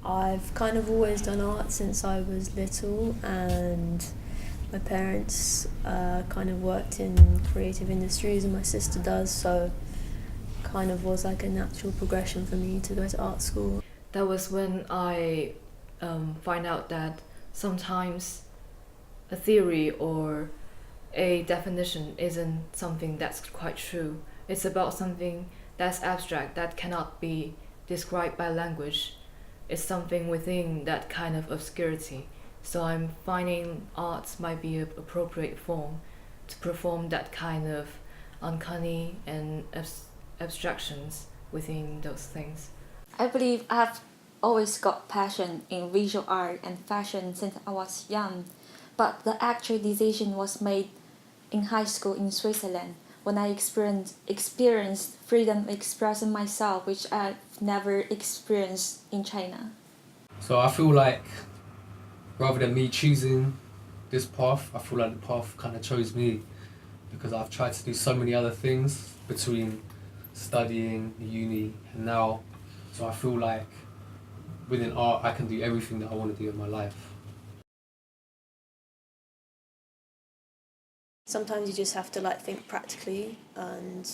I've kind of always done art since I was little, and my parents kind of worked in creative industries and my sister does, so kind of was like a natural progression for me to go to art school. That was when I find out that sometimes a theory or a definition isn't something that's quite true. It's about something that's abstract, that cannot be described by language. It's something within that kind of obscurity. So I'm finding art might be an appropriate form to perform that kind of uncanny and abstractions within those things. I believe I've always got passion in visual art and fashion since I was young, but the actual decision was made in high school in Switzerland when I experienced freedom expressing myself, which I've never experienced in China. So I feel like rather than me choosing this path, I feel like the path kind of chose me, because I've tried to do so many other things between studying, uni, and now. So I feel like within art I can do everything that I want to do in my life. Sometimes you just have to like think practically, and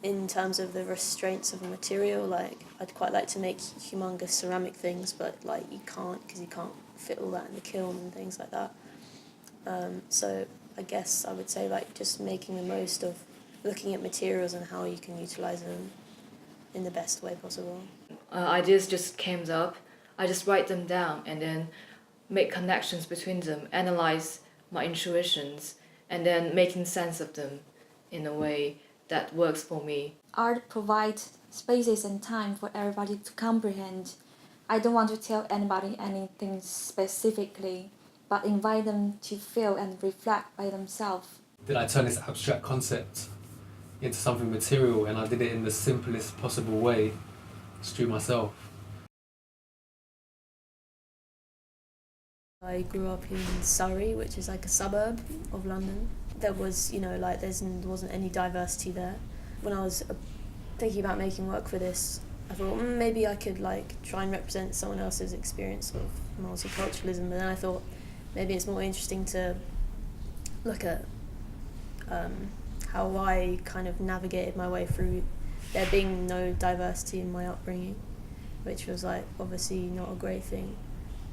in terms of the restraints of a material, like I'd quite like to make humongous ceramic things, but like you can't, because you can't fit all that in the kiln and things like that. So I guess I would say like just making the most of looking at materials and how you can utilize them in the best way possible. Ideas just came up. I just write them down and then make connections between them, analyze my intuitions, and then making sense of them in a way that works for me. Art provides spaces and time for everybody to comprehend. I don't want to tell anybody anything specifically, but invite them to feel and reflect by themselves. Did I turn this abstract concept into something material, and I did it in the simplest possible way, just through myself. I grew up in Surrey, which is like a suburb of London. There was, like there wasn't any diversity there. When I was thinking about making work for this, I thought maybe I could like try and represent someone else's experience of multiculturalism, but then I thought maybe it's more interesting to look at how I kind of navigated my way through there being no diversity in my upbringing, which was like obviously not a great thing,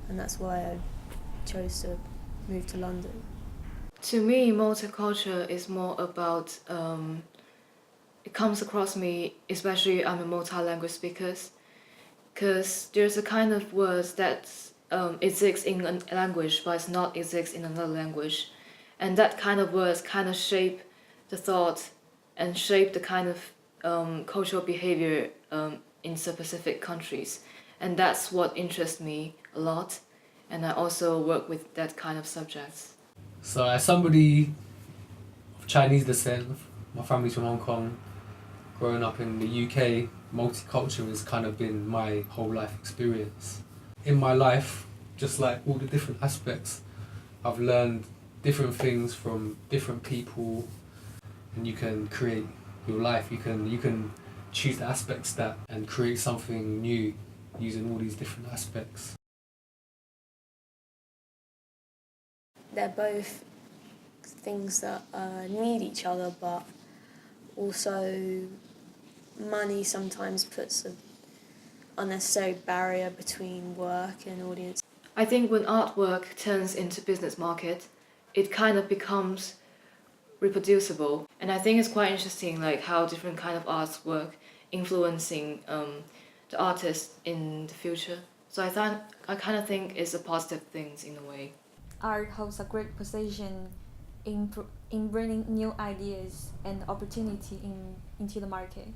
and that's why I chose to move to London. To me, multicultural is more about, it comes across me, especially I'm a multi-language speaker, because there's a kind of words that exists in a language but it's not exist in another language, and that kind of words kind of shape the thought and shape the kind of cultural behavior in specific countries, and that's what interests me a lot, and I also work with that kind of subjects. So as somebody of Chinese descent, my family's from Hong Kong, growing up in the UK, multicultural has kind of been my whole life experience. In my life, just like all the different aspects, I've learned different things from different people, and you can create your life. You can choose the aspects that and create something new using all these different aspects. They're both things that need each other, but also money sometimes puts an unnecessary barrier between work and audience. I think when artwork turns into business market, it kind of becomes reproducible, and I think it's quite interesting like how different kind of arts work influencing the artist in the future. So I kind of think it's a positive thing in a way. Art holds a great position in bringing new ideas and opportunity into the market.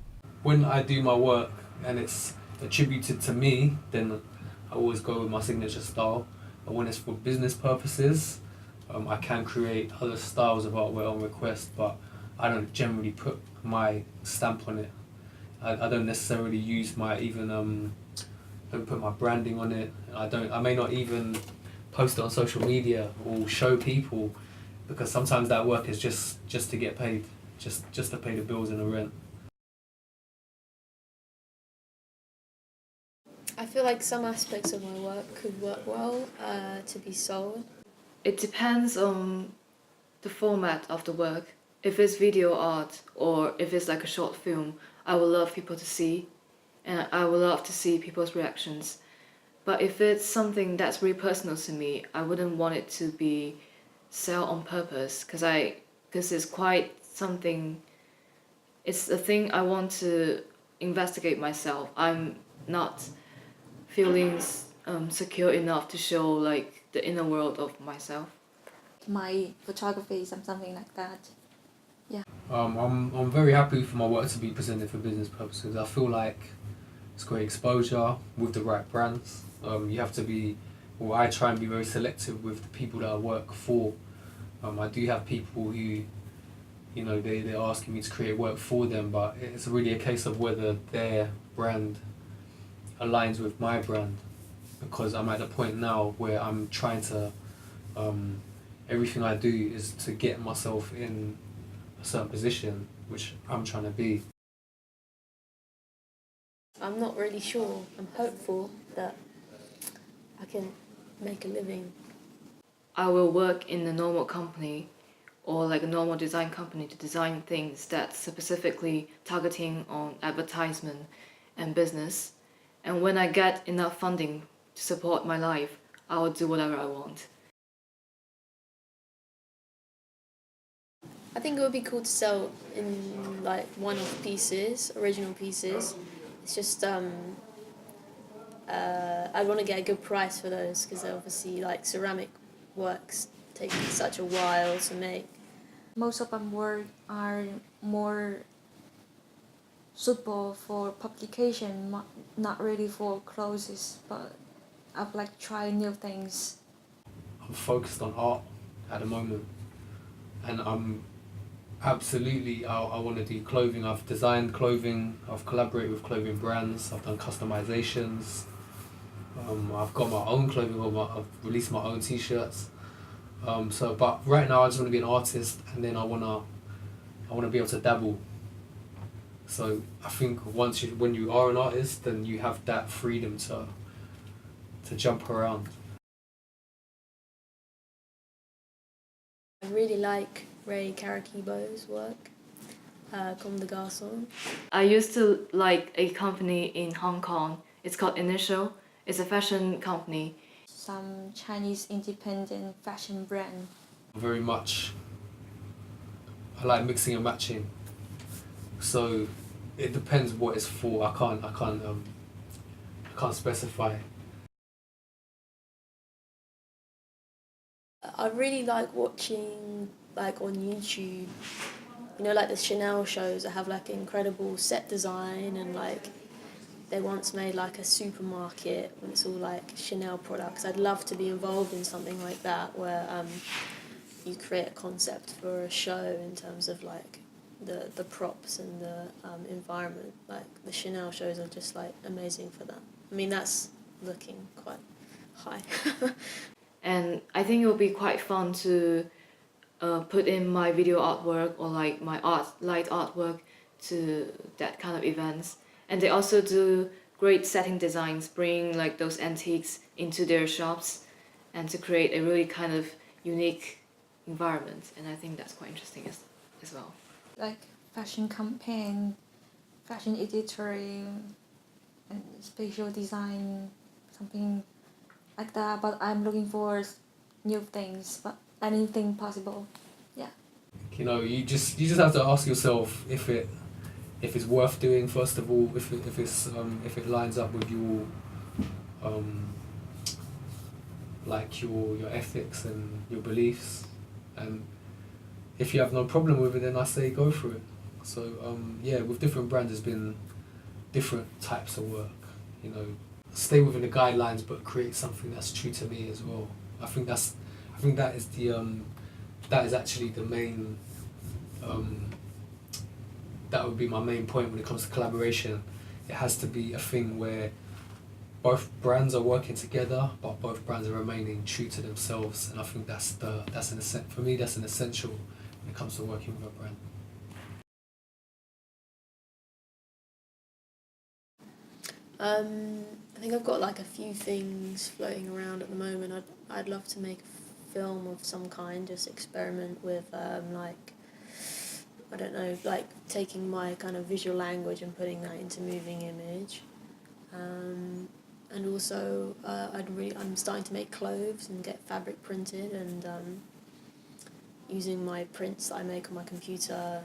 When I do my work and it's attributed to me, then I always go with my signature style. But when it's for business purposes, I can create other styles of artwork on request, but I don't generally put my stamp on it. I don't necessarily use my don't put my branding on it. I may not even post it on social media or show people, because sometimes that work is just to get paid, just to pay the bills and the rent. I feel like some aspects of my work could work well to be sold. It depends on the format of the work. If it's video art or if it's like a short film, I would love people to see, and I would love to see people's reactions. But if it's something that's really personal to me, I wouldn't want it to be sell on purpose because it's quite something. It's a thing I want to investigate myself. I'm not feeling secure enough to show like the inner world of myself. My photography, something like that. I'm very happy for my work to be presented for business purposes. I feel like it's great exposure with the right brands. You have to be, well, I try and be very selective with the people that I work for. I do have people who, you know, they're asking me to create work for them, but it's really a case of whether their brand aligns with my brand, because I'm at the point now where I'm trying to, everything I do is to get myself in a certain position, which I'm trying to be. I'm not really sure. I'm hopeful that I can make a living. I will work in a normal company or like a normal design company to design things that's specifically targeting on advertisement and business. And when I get enough funding to support my life, I will do whatever I want. I think it would be cool to sell in like one-off pieces, original pieces. It's just I'd want to get a good price for those because obviously like ceramic works take such a while to make. Most of them work are more suitable for publication, not really for clothes, but I'd like to try new things. I'm focused on art at the moment, and I'm absolutely, I want to do clothing. I've designed clothing, I've collaborated with clothing brands, I've done customizations, I've got my own clothing, I've released my own t-shirts. But right now I just want to be an artist, and then I wanna be able to dabble. So I think when you are an artist, then you have that freedom to jump around. I really like Ray Karakibo's work, Comme des Garçons. I used to like a company in Hong Kong. It's called Initial. It's a fashion company. Some Chinese independent fashion brand. Very much, I like mixing and matching. So it depends what it's for. I can't specify. I really like watching like on YouTube, you know, like the Chanel shows that have like incredible set design, and like they once made like a supermarket and it's all like Chanel products. I'd love to be involved in something like that where you create a concept for a show in terms of like the props and the environment. Like the Chanel shows are just like amazing for that. I mean, that's looking quite high. And I think it would be quite fun to put in my video artwork or like my light artwork to that kind of events. And they also do great setting designs, bring like those antiques into their shops and to create a really kind of unique environment. And I think that's quite interesting as well. Like fashion campaign, fashion editorial, and spatial design, something like that. But I'm looking for new things, but anything possible. Yeah. You know, you just have to ask yourself if it's worth doing, first of all, if it lines up with your like your ethics and your beliefs, and if you have no problem with it, then I say go for it. So yeah, with different brands, there's been different types of work. You know, stay within the guidelines, but create something that's true to me as well. I think that is actually the main. That would be my main point when it comes to collaboration. It has to be a thing where both brands are working together, but both brands are remaining true to themselves, and I think for me that's an essential when it comes to working with a brand. I think I've got like a few things floating around at the moment. I'd love to make a film of some kind, just experiment with like, I don't know, like taking my kind of visual language and putting that into moving image. And also I'm starting to make clothes and get fabric printed, and using my prints that I make on my computer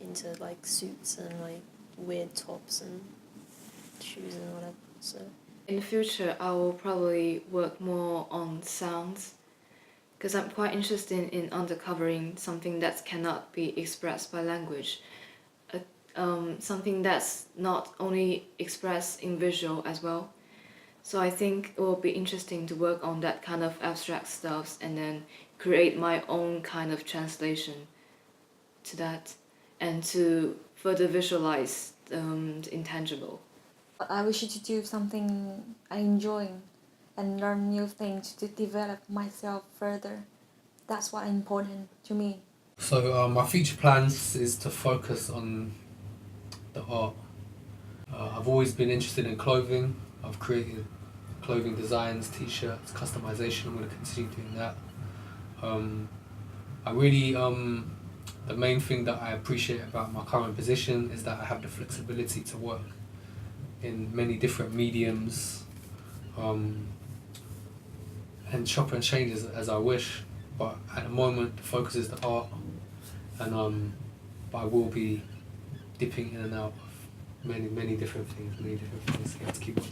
into like suits and like weird tops and shoes and whatever. So In the future, I will probably work more on sounds, because I'm quite interested in uncovering something that cannot be expressed by language, something that's not only expressed in visual as well. So I think it will be interesting to work on that kind of abstract stuff and then create my own kind of translation to that, and to further visualize the intangible. But I wish to do something I enjoy and learn new things to develop myself further. That's what important to me. So my future plans is to focus on the art. I've always been interested in clothing. I've created clothing designs, t-shirts, customization. I'm going to continue doing that. I really, the main thing that I appreciate about my current position is that I have the flexibility to work in many different mediums, and chop and change as I wish. But at the moment, the focus is the art, and but I will be dipping in and out of many different things. You have to keep watching.